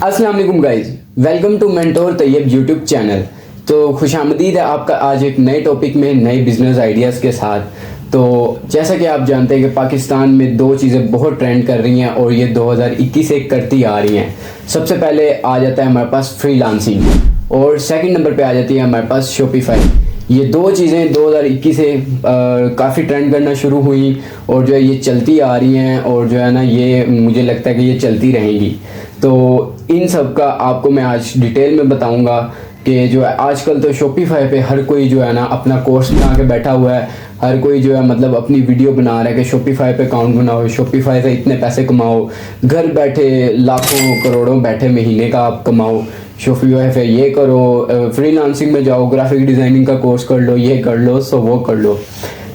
अस्सलाम वालेकुम guys, welcome to mentor Tayyab YouTube channel. तो खुशामदीद है आपका आज एक नए टॉपिक में नए बिजनेस आइडियाज़ के साथ। तो जैसा कि आप जानते हैं कि पाकिस्तान में दो चीज़ें बहुत ट्रेंड कर रही हैं और ये 2021 से करती आ रही हैं। सबसे पहले आ जाता है हमारे पास फ्रीलांसिंग और सेकंड नंबर पे आ जाती है हमारे पास शॉपिफाई। ये दो चीज़ें 2021 से काफ़ी ट्रेंड करना शुरू हुई और जो है ये चलती आ रही हैं और जो है ना ये मुझे लगता है कि ये चलती रहेंगी। तो इन सब का आपको मैं आज डिटेल में बताऊंगा कि जो है आजकल तो शॉपिफाई पे हर कोई जो है ना अपना कोर्स बना के बैठा हुआ है। हर कोई जो है मतलब अपनी वीडियो बना रहा है कि शॉपिफाई पे अकाउंट बनाओ, शॉपिफाई से इतने पैसे कमाओ, घर बैठे लाखों करोड़ों बैठे महीने का आप कमाओ, शॉपिफाई पे ये करो, फ्रीलांसिंग में जाओ, ग्राफिक डिज़ाइनिंग का कोर्स कर लो, ये कर लो, सो वो कर लो।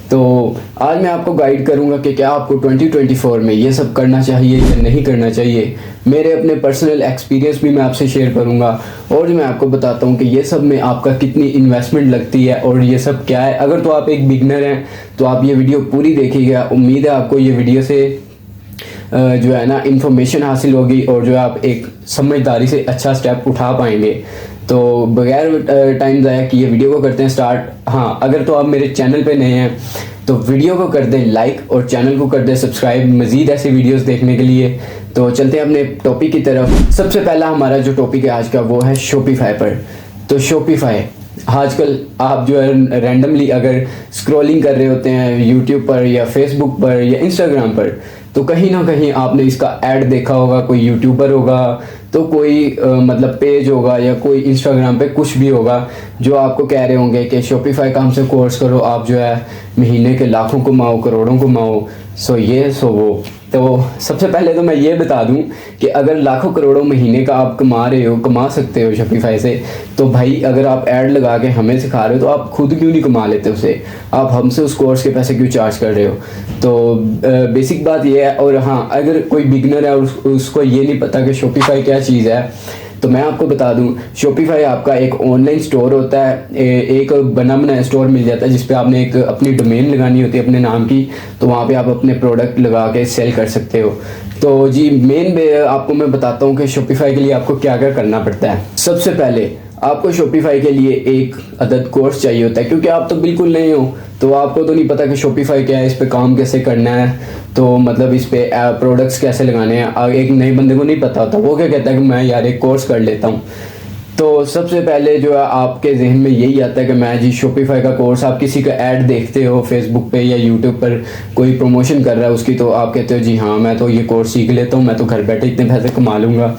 तो आज मैं आपको गाइड करूंगा कि क्या आपको 2024 में ये सब करना चाहिए या नहीं करना चाहिए। मेरे अपने पर्सनल एक्सपीरियंस भी मैं आपसे शेयर करूंगा और मैं आपको बताता हूं कि ये सब में आपका कितनी इन्वेस्टमेंट लगती है और ये सब क्या है। अगर तो आप एक बिगनर हैं तो आप ये वीडियो पूरी देखिएगा। उम्मीद है आपको ये वीडियो से जो है ना इंफॉर्मेशन हासिल होगी और जो है आप एक समझदारी से अच्छा स्टेप उठा पाएंगे। तो बगैर टाइम ज़ाया किए वीडियो को करते हैं स्टार्ट। हाँ, अगर तो आप मेरे चैनल पे नए हैं तो वीडियो को कर दें लाइक और चैनल को कर दें सब्सक्राइब मज़ीद ऐसी वीडियोस देखने के लिए। तो चलते हैं अपने टॉपिक की तरफ। सबसे पहला हमारा जो टॉपिक है आज का वो है शॉपिफाई पर। तो शॉपिफाई आजकल आप जो है रैंडमली अगर स्क्रॉलिंग कर रहे होते हैं यूट्यूब पर या फेसबुक पर या इंस्टाग्राम पर तो कहीं ना कहीं आपने इसका ऐड देखा होगा। कोई यूट्यूबर होगा तो कोई मतलब पेज होगा या कोई इंस्टाग्राम पे कुछ भी होगा जो आपको कह रहे होंगे कि शॉपिफाई का हमसे कोर्स करो, आप जो है महीने के लाखों कमाओ, करोड़ों कमाओ, सो ये सो वो। तो सबसे पहले तो मैं ये बता दूं कि अगर लाखों करोड़ों महीने का आप कमा रहे हो, कमा सकते हो शॉपिफाई से, तो भाई अगर आप ऐड लगा के हमें सिखा रहे हो तो आप खुद क्यों नहीं कमा लेते उसे? आप हमसे उस कोर्स के पैसे क्यों चार्ज कर रहे हो? तो बेसिक बात ये है। और हाँ, अगर कोई बिगनर है और उसको ये नहीं पता कि शॉपिफाई क्या चीज़ है तो मैं आपको बता दूं, शॉपिफाई आपका एक ऑनलाइन स्टोर होता है। एक बना बनाया स्टोर मिल जाता है जिस पे आपने एक अपनी डोमेन लगानी होती है अपने नाम की, तो वहाँ पे आप अपने प्रोडक्ट लगा के सेल कर सकते हो। तो जी आपको मैं बताता हूँ कि शॉपिफाई के लिए आपको क्या क्या करना पड़ता है। सबसे पहले आपको शॉपिफाई के लिए एक अदद कोर्स चाहिए होता है, क्योंकि आप तो बिल्कुल नए हो तो आपको तो नहीं पता कि शॉपिफाई क्या है, इस पे काम कैसे करना है, तो मतलब इस पे प्रोडक्ट्स कैसे लगाने हैं। एक नए बंदे को नहीं पता होता, वो क्या कहता है कि मैं यार एक कोर्स कर लेता हूँ। तो सबसे पहले जो है आपके जहन में यही आता है कि मैं जी शॉपिफाई का कोर्स, आप किसी का ऐड देखते हो फेसबुक पे या यूट्यूब पर कोई प्रमोशन कर रहा है उसकी, तो आप कहते हो जी हाँ मैं तो ये कोर्स सीख लेता हूँ, मैं तो घर बैठे इतने पैसे कमा लूँगा।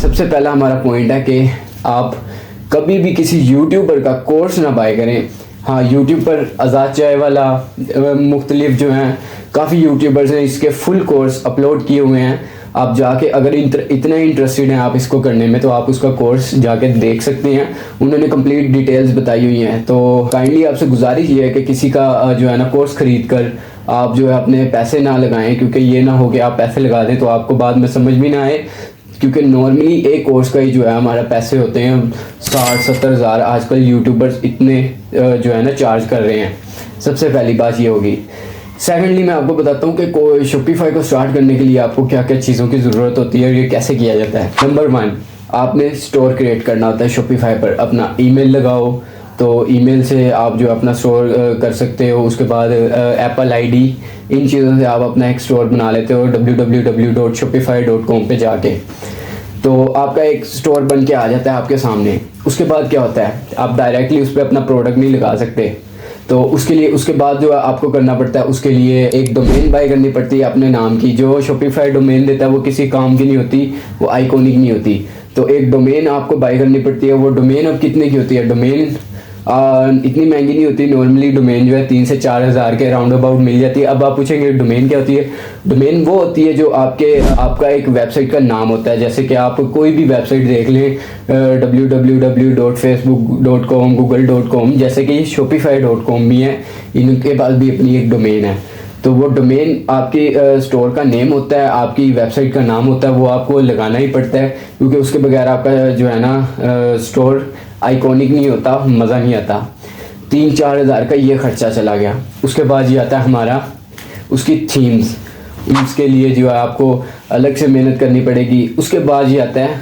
सबसे पहला हमारा पॉइंट है कि आप कभी भी किसी यूट्यूबर का कोर्स ना बाय करें। हाँ, यूट्यूब पर आज़ाद चाय वाला मुख्तलिफ जो हैं काफ़ी यूट्यूबर्स हैं, इसके फुल कोर्स अपलोड किए हुए हैं। आप जाके अगर इतने इंटरेस्टेड हैं आप इसको करने में तो आप उसका कोर्स जाके देख सकते हैं। उन्होंने कंप्लीट डिटेल्स बताई हुई हैं। तो काइंडली आपसे गुजारिश ये है कि किसी का जो है ना कोर्स ख़रीद कर आप जो है अपने पैसे ना लगाएं, क्योंकि ये ना हो कि आप पैसे लगा दें तो आपको बाद में समझ भी ना आए। क्योंकि नॉर्मली एक कोर्स का ही जो है हमारा पैसे होते हैं 60-70 हज़ार। आजकल यूट्यूबर्स इतने जो है ना चार्ज कर रहे हैं। सबसे पहली बात ये होगी। सेकेंडली मैं आपको बताता हूँ कि शॉपिफाई को स्टार्ट करने के लिए आपको क्या क्या चीज़ों की ज़रूरत होती है और ये कैसे किया जाता है। नंबर 1, आपने स्टोर क्रिएट करना होता है शॉपिफाई पर। अपना ईमेल लगाओ, तो ईमेल से आप जो अपना स्टोर कर सकते हो। उसके बाद एप्पल आईडी, इन चीज़ों से आप अपना एक स्टोर बना लेते हो www.shopify.com पे जाके। तो आपका एक स्टोर बन के आ जाता है आपके सामने। उसके बाद क्या होता है, आप डायरेक्टली उस पर अपना प्रोडक्ट नहीं लगा सकते, तो उसके बाद जो आपको करना पड़ता है, उसके लिए एक डोमेन बाय करनी पड़ती है अपने नाम की। जो शॉपिफाई डोमेन देता है वो किसी काम की नहीं होती, वो आइकॉनिक नहीं होती। तो एक डोमेन आपको बाय करनी पड़ती है। वो डोमेन अब कितने की होती है? डोमेन इतनी महंगी नहीं होती। नॉर्मली डोमेन जो है 3 से 4 हज़ार के राउंड अबाउट मिल जाती है। अब आप पूछेंगे डोमेन क्या होती है? डोमेन वो होती है जो आपका एक वेबसाइट का नाम होता है। जैसे कि आप कोई भी वेबसाइट देख लें, www.facebook.com, google.com, जैसे कि shopify.com भी है, इनके पास भी अपनी एक डोमेन है। तो वो डोमेन आपकी स्टोर का नेम होता है, आपकी वेबसाइट का नाम होता है, वो आपको लगाना ही पड़ता है, क्योंकि उसके बगैर आपका जो है ना स्टोर आइकॉनिक नहीं होता, मज़ा नहीं आता। 3-4 हज़ार का ये ख़र्चा चला गया। उसके बाद ये आता है हमारा उसकी थीम्स के लिए जो है आपको अलग से मेहनत करनी पड़ेगी। उसके बाद ये आता है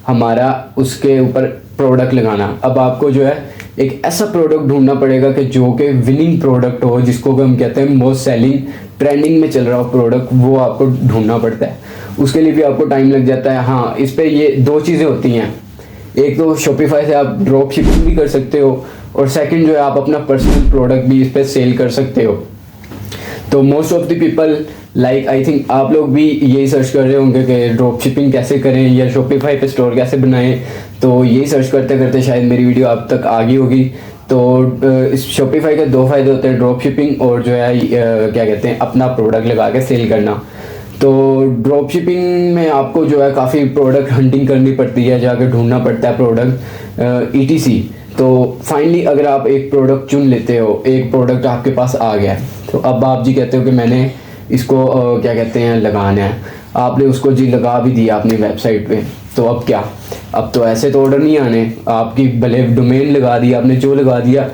हमारा उसके ऊपर प्रोडक्ट लगाना। अब आपको जो है एक ऐसा प्रोडक्ट ढूंढना पड़ेगा कि जो कि विनिंग प्रोडक्ट हो, जिसको हम कहते हैं मोस्ट सेलिंग, ट्रेंडिंग में चल रहा हो प्रोडक्ट, वो आपको ढूंढना पड़ता है। उसके लिए भी आपको टाइम लग जाता है। हाँ, इस पे ये दो चीज़ें होती हैं, एक तो शॉपिफाई से आप ड्रॉप शिपिंग भी कर सकते हो, और सेकंड जो है आप अपना पर्सनल प्रोडक्ट भी इस पे सेल कर सकते हो। तो most of the people like, I think आप लोग भी यही सर्च कर रहे होंगे कि ड्रॉप शिपिंग कैसे करें या शॉपिफाई पे स्टोर कैसे बनाएं। तो यही सर्च करते करते शायद मेरी वीडियो आप तक आ गई होगी। तो इस शॉपिफाई के दो फायदे होते हैं, ड्रॉप शिपिंग और जो है क्या कहते हैं, अपना प्रोडक्ट लगा के सेल करना। तो ड्रॉप शिपिंग में आपको जो है काफ़ी प्रोडक्ट हंटिंग करनी पड़ती है, जाकर ढूंढना पड़ता है प्रोडक्ट ETC। तो फाइनली अगर आप एक प्रोडक्ट चुन लेते हो, एक प्रोडक्ट आपके पास आ गया, तो अब आप जी कहते हो कि मैंने इसको क्या कहते हैं लगाना है, आपने उसको जी लगा भी दिया अपनी वेबसाइट पे। तो अब क्या, अब तो ऐसे तो ऑर्डर नहीं आने, आपकी भले डोमेन लगा दिया आपने, जो लगा दिया,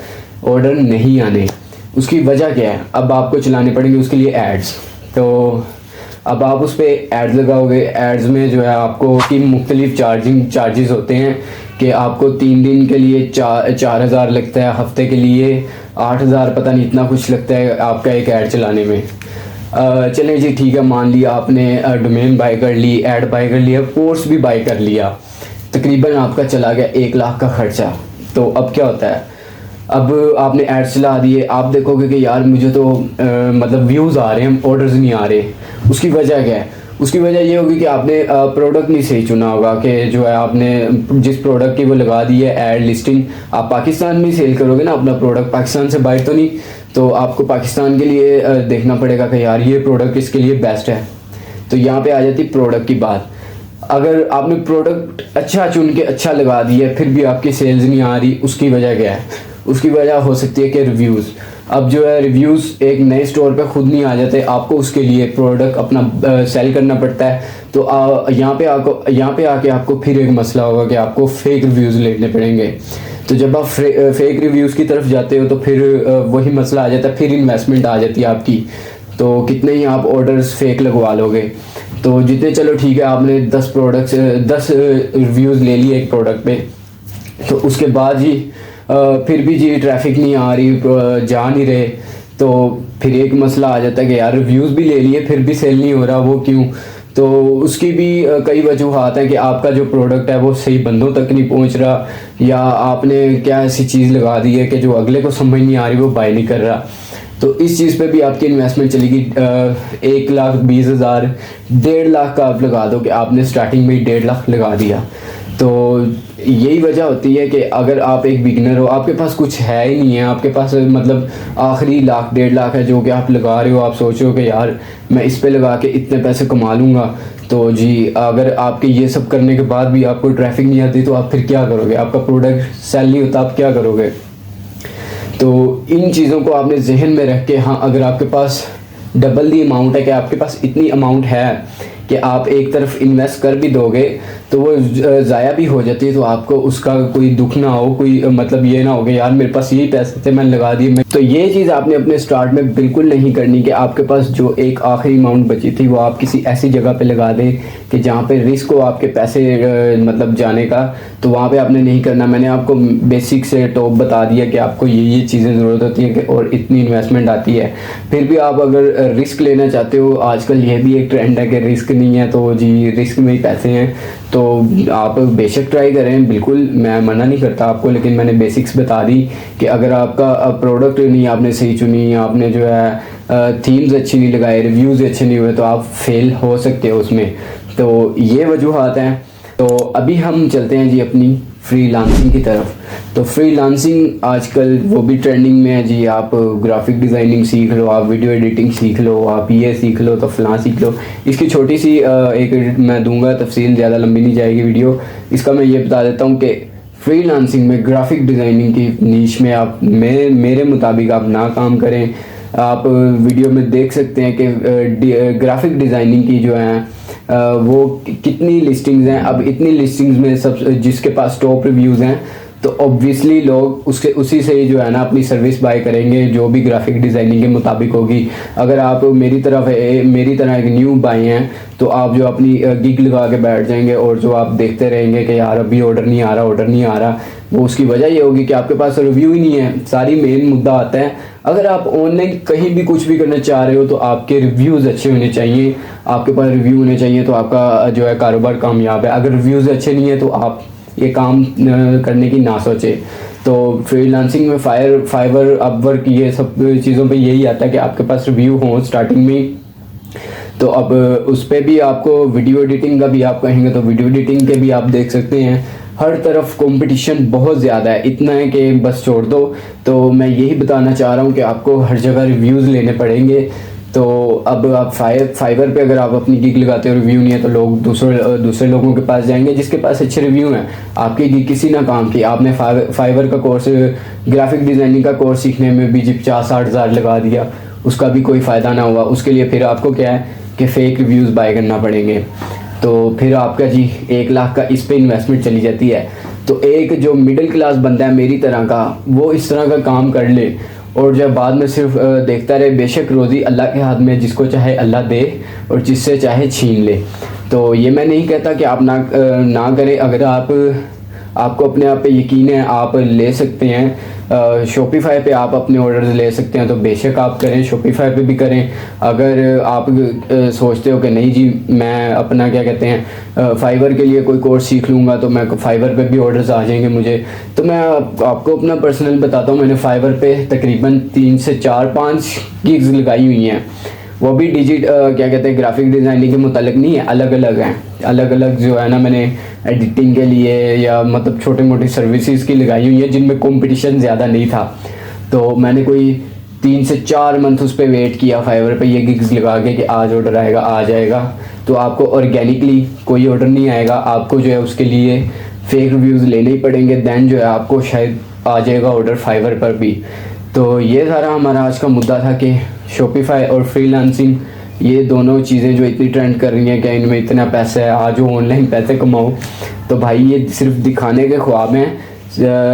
ऑर्डर नहीं आने। उसकी वजह क्या है, अब आपको चलाने पड़ेंगे उसके लिए एड्स। तो अब आप उस पर एड्स लगाओगे, एड्स में जो है आपको की मुख्तलिफ चार्जेस होते हैं कि आपको 3 दिन के लिए 4,000 लगता है, हफ्ते के लिए 8,000, पता नहीं इतना कुछ लगता है आपका एक ऐड चलाने में। चलें जी ठीक है, मान लिया आपने डोमेन बाय कर ली, ऐड बाय कर लिया, कोर्स भी बाय कर लिया, तकरीबन आपका चला गया 1 लाख का खर्चा। तो अब क्या होता है, अब आपने एड्स चला दिए, आप देखोगे कि यार मुझे तो मतलब व्यूज़ आ रहे हैं, ऑर्डर्स नहीं आ रहे। उसकी वजह क्या है, उसकी वजह ये होगी कि आपने प्रोडक्ट नहीं सही चुना होगा, कि जो है आपने जिस प्रोडक्ट की वो लगा दी है ऐड लिस्टिंग, आप पाकिस्तान में सेल करोगे ना अपना प्रोडक्ट, पाकिस्तान से बाहर तो नहीं। तो आपको पाकिस्तान के लिए देखना पड़ेगा कि यार ये प्रोडक्ट इसके लिए बेस्ट है। तो यहाँ पे आ जाती प्रोडक्ट की बात। अगर आपने प्रोडक्ट अच्छा चुन के अच्छा लगा दिया, फिर भी आपकी सेल्स नहीं आ रही, उसकी वजह क्या है, उसकी वजह हो सकती है कि रिव्यूज़। अब जो है रिव्यूज़ एक नए स्टोर पे खुद नहीं आ जाते, आपको उसके लिए प्रोडक्ट अपना सेल करना पड़ता है। तो यहाँ पे आके आपको फिर एक मसला होगा कि आपको फेक रिव्यूज़ लेने पड़ेंगे। तो जब आप फेक रिव्यूज़ की तरफ जाते हो तो फिर वही मसला आ जाता है, फिर इन्वेस्टमेंट आ जाती है आपकी। तो कितने ही आप ऑर्डर्स फेक लगवा लोगे। तो जितने, चलो ठीक है, आपने 10 रिव्यूज़ ले लिए एक प्रोडक्ट पे, तो उसके बाद ही फिर भी जी ट्रैफिक नहीं आ रही, जा नहीं रहे, तो फिर एक मसला आ जाता है कि यार रिव्यूज़ भी ले लिए फिर भी सेल नहीं हो रहा, वो क्यों। तो उसकी भी कई वजूहात हैं कि आपका जो प्रोडक्ट है वो सही बंदों तक नहीं पहुंच रहा, या आपने क्या ऐसी चीज़ लगा दी है कि जो अगले को समझ नहीं आ रही, वो बाय नहीं कर रहा। तो इस चीज़ पे भी आपकी इन्वेस्टमेंट चलेगी। 1,20,000, 1.5 लाख का आप लगा दो कि आपने स्टार्टिंग में ही 1.5 लाख लगा दिया। तो यही वजह होती है कि अगर आप एक बिगिनर हो, आपके पास कुछ है ही नहीं है, आपके पास मतलब आखिरी 1,00,000-1.5 लाख है जो कि आप लगा रहे हो, आप सोच रहे हो कि यार मैं इस पे लगा के इतने पैसे कमा लूँगा। तो जी अगर आपके ये सब करने के बाद भी आपको ट्रैफिक नहीं आती, तो आप फिर क्या करोगे, आपका प्रोडक्ट सेल नहीं होता, आप क्या करोगे। तो इन चीज़ों को आपने जहन में रख के, हाँ अगर आपके पास डबल दी अमाउंट है, कि आपके पास इतनी अमाउंट है कि आप एक तरफ इन्वेस्ट कर भी दोगे तो वो ज़ाया भी हो जाती है, तो आपको उसका कोई दुख ना हो, कोई मतलब ये ना हो कि यार मेरे पास यही पैसे थे मैंने लगा दिए। तो ये चीज़ आपने अपने स्टार्ट में बिल्कुल नहीं करनी कि आपके पास जो एक आखिरी अमाउंट बची थी वो आप किसी ऐसी जगह पे लगा दें कि जहाँ पे रिस्क हो आपके पैसे मतलब जाने का, तो वहाँ पे आपने नहीं करना। मैंने आपको बेसिक से टॉप बता दिया कि आपको ये चीज़ें ज़रूरत होती है और इतनी इन्वेस्टमेंट आती है। फिर भी आप अगर रिस्क लेना चाहते हो, आजकल ये भी एक ट्रेंड है कि रिस्क नहीं है, तो जी रिस्क में ही पैसे हैं, तो आप बेशक ट्राई करें, बिल्कुल मैं मना नहीं करता आपको, लेकिन मैंने बेसिक्स बता दी कि अगर आपका प्रोडक्ट नहीं आपने सही चुनी, आपने जो है थीम्स अच्छी नहीं लगाए, रिव्यूज़ अच्छे नहीं हुए, तो आप फेल हो सकते हो उसमें। तो ये वजूहात हैं। तो अभी हम चलते हैं जी अपनी फ्रीलांसिंग की तरफ। तो फ्रीलांसिंग आजकल वो भी ट्रेंडिंग में है जी। आप ग्राफिक डिज़ाइनिंग सीख लो, आप वीडियो एडिटिंग सीख लो, आप ये सीख लो, तो फलां सीख लो। इसकी छोटी सी एक मैं दूंगा तफसील, ज़्यादा लंबी नहीं जाएगी वीडियो। इसका मैं ये बता देता हूँ कि फ्रीलांसिंग में ग्राफिक डिज़ाइनिंग की नीश में आप मेरे मुताबिक आप ना काम करें। आप वीडियो में देख सकते हैं कि ग्राफिक डिज़ाइनिंग की जो है वो कितनी लिस्टिंग्स हैं। अब इतनी लिस्टिंग्स में सब जिसके पास टॉप रिव्यूज़ हैं तो ऑब्वियसली लोग उसके उसी से ही जो है ना अपनी सर्विस बाय करेंगे, जो भी ग्राफिक डिज़ाइनिंग के मुताबिक होगी। अगर आप मेरी तरह एक न्यू बाई हैं तो आप जो अपनी गिग लगा के बैठ जाएंगे और जो आप देखते रहेंगे कि यार अभी ऑर्डर नहीं आ रहा, वो उसकी वजह ये होगी कि आपके पास रिव्यू ही नहीं है। सारी मेन मुद्दा आता है, अगर आप ऑनलाइन कहीं भी कुछ भी करना चाह रहे हो तो आपके रिव्यूज़ अच्छे होने चाहिए, आपके पास रिव्यू होने चाहिए तो आपका जो है कारोबार कामयाब है। अगर रिव्यूज़ अच्छे नहीं है तो आप ये काम करने की ना सोचे। तो फ्रीलांसिंग में फाइवर, अपवर्क, ये सब चीज़ों पे यही आता है कि आपके पास रिव्यू हो स्टार्टिंग में। तो अब उस पर भी आपको वीडियो एडिटिंग का भी आप कहेंगे तो वीडियो एडिटिंग के भी आप देख सकते हैं। हर तरफ कंपटीशन बहुत ज़्यादा है, इतना है कि बस छोड़ दो। तो मैं यही बताना चाह रहा हूँ कि आपको हर जगह रिव्यूज़ लेने पड़ेंगे। तो अब आप फाइवर पे अगर आप अपनी गिग लगाते हो, रिव्यू नहीं है, तो लोग दूसरे लोगों के पास जाएंगे जिसके पास अच्छे रिव्यू हैं। आपकी गिग किसी ना काम की, आपने फाइवर का कोर्स, ग्राफिक डिज़ाइनिंग का कोर्स सीखने में भी 50-60 हज़ार लगा दिया, उसका भी कोई फ़ायदा ना हुआ। उसके लिए फिर आपको क्या है कि फ़ेक रिव्यूज़ बाय करना पड़ेंगे। तो फिर आपका जी 1 लाख का इस पे इन्वेस्टमेंट चली जाती है। तो एक जो मिडिल क्लास बंदा है मेरी तरह का, वो इस तरह का काम कर ले और जब बाद में सिर्फ देखता रहे। बेशक रोज़ी अल्लाह के हाथ में, जिसको चाहे अल्लाह दे और जिससे चाहे छीन ले। तो ये मैं नहीं कहता कि आप ना करें। अगर आपको अपने आप पे यकीन है, आप ले सकते हैं। शॉपिफाई पे आप अपने ऑर्डर्स ले सकते हैं तो बेशक आप करें, शॉपिफाई पे भी करें। अगर आप सोचते हो कि नहीं जी मैं अपना क्या कहते हैं फाइवर के लिए कोई कोर्स सीख लूँगा तो मैं फाइवर पे भी ऑर्डर्स आ जाएंगे मुझे, तो मैं आपको अपना पर्सनल बताता हूँ। मैंने फाइवर पे तकरीबन 3 से 4-5 गिग्स लगाई हुई हैं। वो भी क्या कहते हैं ग्राफिक डिज़ाइनिंग के मुतालिक नहीं है, अलग अलग हैं। अलग अलग जो है ना मैंने एडिटिंग के लिए या मतलब छोटे मोटी सर्विसेज की लगाई हुई है जिनमें कंपटीशन ज़्यादा नहीं था। तो मैंने कोई 3 से 4 मंथ उस पर वेट किया फाइवर पे ये गिग्स लगा के कि आज ऑर्डर आएगा, आ जाएगा। तो आपको ऑर्गेनिकली कोई ऑर्डर नहीं आएगा, आपको जो है उसके लिए फेक रिव्यूज़ लेने ही पड़ेंगे। दैन जो है आपको शायद आ जाएगा ऑर्डर फाइवर पर भी। तो ये सारा हमारा आज का मुद्दा था कि शॉपिफाई और फ्रीलांसिंग, ये दोनों चीज़ें जो इतनी ट्रेंड कर रही हैं कि इनमें इतना पैसा है, आज वो ऑनलाइन पैसे कमाओ। तो भाई ये सिर्फ दिखाने के ख्वाब हैं,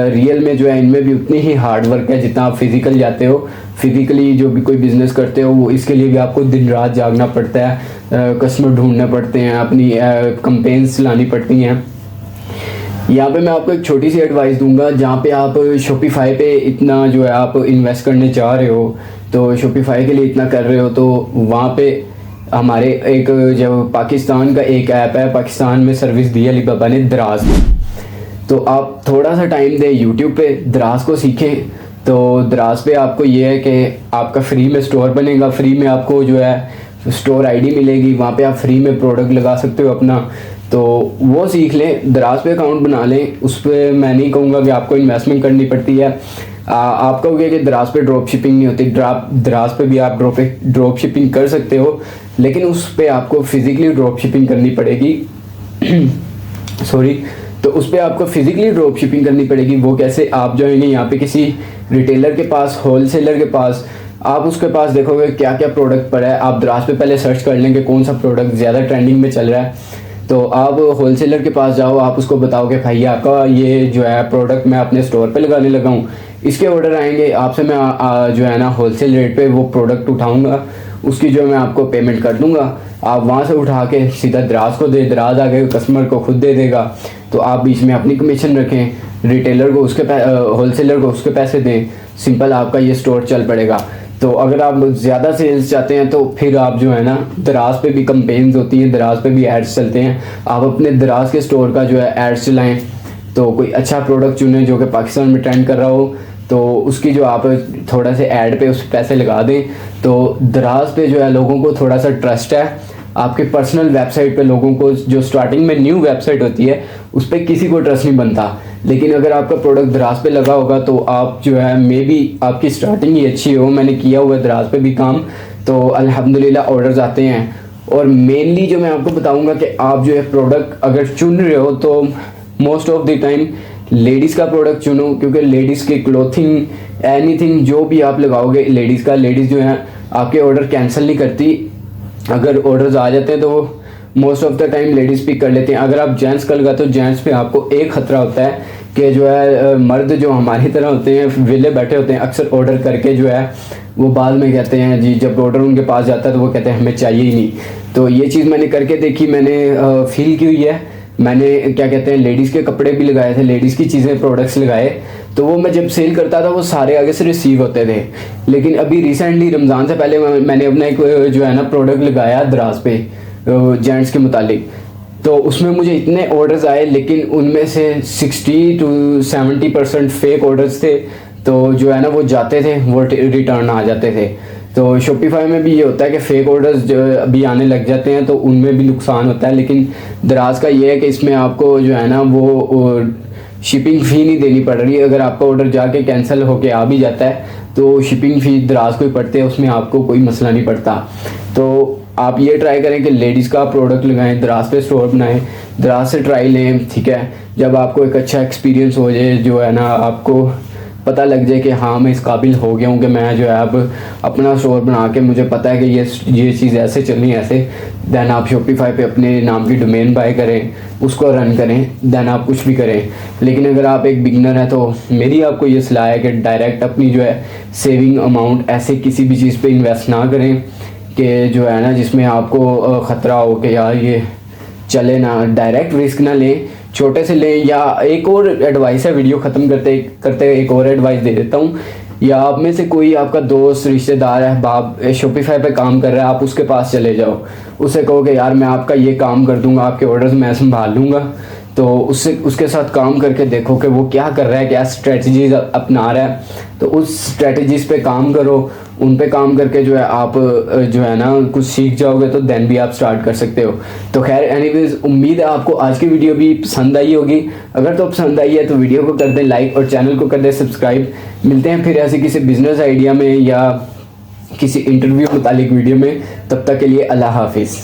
रियल में जो है इनमें भी उतनी ही हार्ड वर्क है जितना आप फिज़िकल जाते हो। फिज़िकली जो भी कोई बिज़नेस करते हो वो इसके लिए भी आपको दिन रात जागना पड़ता है, कस्टमर ढूंढने पड़ते हैं, अपनी कंपेन्स लानी पड़ती हैं। यहाँ पे मैं आपको एक छोटी सी एडवाइस दूंगा, जहाँ पे आप शॉपिफाई पे इतना जो है आप इन्वेस्ट करने जा रहे हो, तो शॉपिफाई के लिए इतना कर रहे हो, तो वहाँ पे हमारे एक जो पाकिस्तान का एक ऐप है, पाकिस्तान में सर्विस दी अलीबाबा ने, दराज। तो आप थोड़ा सा टाइम दें, यूट्यूब पे दराज को सीखें। तो दराज पे आपको ये है कि आपका फ्री में स्टोर बनेगा, फ्री में आपको जो है स्टोर आईडी मिलेगी, वहाँ पे आप फ्री में प्रोडक्ट लगा सकते हो अपना। तो वो सीख लें, दराज पे अकाउंट बना लें। उस पर मैं नहीं कहूँगा कि आपको इन्वेस्टमेंट करनी पड़ती है। आप कहोगे कि दराज पे ड्रॉप शिपिंग नहीं होती, दराज पे भी आप ड्रॉप शिपिंग कर सकते हो, लेकिन उस पर आपको फिज़िकली ड्रॉप शिपिंग करनी पड़ेगी। सॉरी, तो उस पर आपको फिज़िकली ड्रॉप शिपिंग करनी पड़ेगी। वो कैसे? आप जाएंगे यहाँ पे किसी रिटेलर के पास, होलसेलर के पास, आप उसके पास देखोगे क्या क्या प्रोडक्ट पड़ा है। आप दराज पे पहले सर्च कर लेंगे कौन सा प्रोडक्ट ज़्यादा ट्रेंडिंग में चल रहा है। तो आप होलसेलर के पास जाओ, आप उसको बताओगे भाई आपका ये जो है प्रोडक्ट मैं अपने स्टोर पे लगाने लगा हूँ, इसके ऑर्डर आएंगे आपसे, मैं जो है ना होलसेल रेट पे वो प्रोडक्ट उठाऊँगा, उसकी जो मैं आपको पेमेंट कर दूँगा। आप वहाँ से उठा के सीधा दराज को दे, दराज आगे कस्टमर को खुद दे देगा। तो आप बीच में अपनी कमीशन रखें, रिटेलर को उसके होलसेलर को उसके पैसे दें, सिंपल आपका ये स्टोर चल पड़ेगा। तो अगर आप ज़्यादा सेल्स चाहते हैं तो फिर आप जो है ना दराज पे भी कंपेन्स होती हैं, दराज पे भी एड्स चलते हैं। आप अपने दराज के स्टोर का जो है एड्स चलाएं, तो कोई अच्छा प्रोडक्ट चुनें जो कि पाकिस्तान में ट्रेंड कर रहा हो, तो उसकी जो आप थोड़ा से ऐड पे उस पैसे लगा दें। तो दराज पे जो है लोगों को थोड़ा सा ट्रस्ट है। आपके पर्सनल वेबसाइट पे लोगों को, जो स्टार्टिंग में न्यू वेबसाइट होती है उस पर किसी को ट्रस्ट नहीं बनता, लेकिन अगर आपका प्रोडक्ट दराज पे लगा होगा तो आप जो है मे बी आपकी स्टार्टिंग ही अच्छी हो। मैंने किया हुआ दराज पे भी काम, तो अल्हम्दुलिल्लाह ऑर्डर्स आते हैं। और मेनली जो मैं आपको बताऊंगा कि आप जो है प्रोडक्ट अगर चुन रहे हो तो most of the time ladies का प्रोडक्ट चुनो, क्योंकि लेडीज़ की क्लोथिंग एनीथिंग जो भी आप लगाओगे लेडीज़ का, लेडीज़ जो है आपके ऑर्डर कैंसिल नहीं करती। अगर ऑर्डर्स आ जाते हैं तो most of the time ladies pick कर लेते हैं। अगर आप जेंट्स का लगाते हो, जेंट्स पे आपको एक खतरा होता है कि जो है मर्द जो हमारी तरह होते हैं विले बैठे होते हैं, अक्सर ऑर्डर करके जो है वो बाद में कहते हैं जी, जब ऑर्डर उनके पास जाता है तो वो कहते हैं हमें चाहिए ही नहीं। तो ये चीज़ मैंने करके देखी, मैंने फील की हुई है। मैंने क्या कहते हैं लेडीज़ के कपड़े भी लगाए थे, लेडीज़ की चीज़ें प्रोडक्ट्स लगाए, तो वो मैं जब सेल करता था वो सारे आगे से रिसीव होते थे। लेकिन अभी रिसेंटली रमज़ान से पहले मैंने अपना एक जो है ना प्रोडक्ट लगाया दराज पे जेंट्स के मुतालिक, तो उसमें मुझे इतने ऑर्डर्स आए, लेकिन उनमें से 60 to 70% फेक ऑर्डर्स थे। तो जो है ना वो जाते थे, वो रिटर्न आ जाते थे। तो शॉपिफाई में भी ये होता है कि फ़ेक ऑर्डर्स जो अभी आने लग जाते हैं तो उनमें भी नुकसान होता है। लेकिन दराज का ये है कि इसमें आपको जो है ना वो शिपिंग फ़ी नहीं देनी पड़ रही है। अगर आपका ऑर्डर जाके कैंसिल होके आ भी जाता है तो शिपिंग फ़ी दराज को ही पड़ते हैं, उसमें आपको कोई मसला नहीं पड़ता। तो आप ये ट्राई करें कि लेडीज़ का प्रोडक्ट लगाएं, दराज पे स्टोर बनाएं, दराज से ट्राई लें, ठीक है। जब आपको एक अच्छा एक्सपीरियंस हो जाए, जो है ना आपको पता लग जाए कि हाँ मैं इस काबिल हो गया हूँ कि मैं जो है अब अपना स्टोर बना के मुझे पता है कि ये चीज़ ऐसे चलनी है ऐसे, देन आप शॉपिफाई पे अपने नाम की डोमेन बाय करें, उसको रन करें, देन आप कुछ भी करें। लेकिन अगर आप एक बिगनर हैं तो मेरी आपको ये सलाह है कि डायरेक्ट अपनी जो है सेविंग अमाउंट ऐसे किसी भी चीज़ पे इन्वेस्ट ना करें कि जो है ना जिसमें आपको ख़तरा हो कि यार ये चले ना। डायरेक्ट रिस्क ना लें, छोटे से लें। या एक और एडवाइस है, वीडियो ख़त्म करते करते एक और एडवाइस दे देता हूँ। या आप में से कोई आपका दोस्त रिश्तेदार है बाप शॉपिफाई पे काम कर रहा है, आप उसके पास चले जाओ, उससे कहो कि यार मैं आपका ये काम कर दूंगा, आपके ऑर्डर्स मैं संभाल लूँगा। तो उसके साथ काम करके देखो कि वो क्या कर रहा है, क्या स्ट्रेटजीज अपना रहा है, तो उस स्ट्रेटजीज पे काम करो। उन पे काम करके जो है आप जो है ना कुछ सीख जाओगे तो देन भी आप स्टार्ट कर सकते हो। तो खैर एनीवेज, उम्मीद है आपको आज की वीडियो भी पसंद आई होगी। अगर तो पसंद आई है तो वीडियो को कर दें लाइक और चैनल को कर दें सब्सक्राइब। मिलते हैं फिर ऐसे किसी बिजनेस आइडिया में या किसी इंटरव्यू मुतालिक वीडियो में। तब तक के लिए अल्लाह हाफिज़।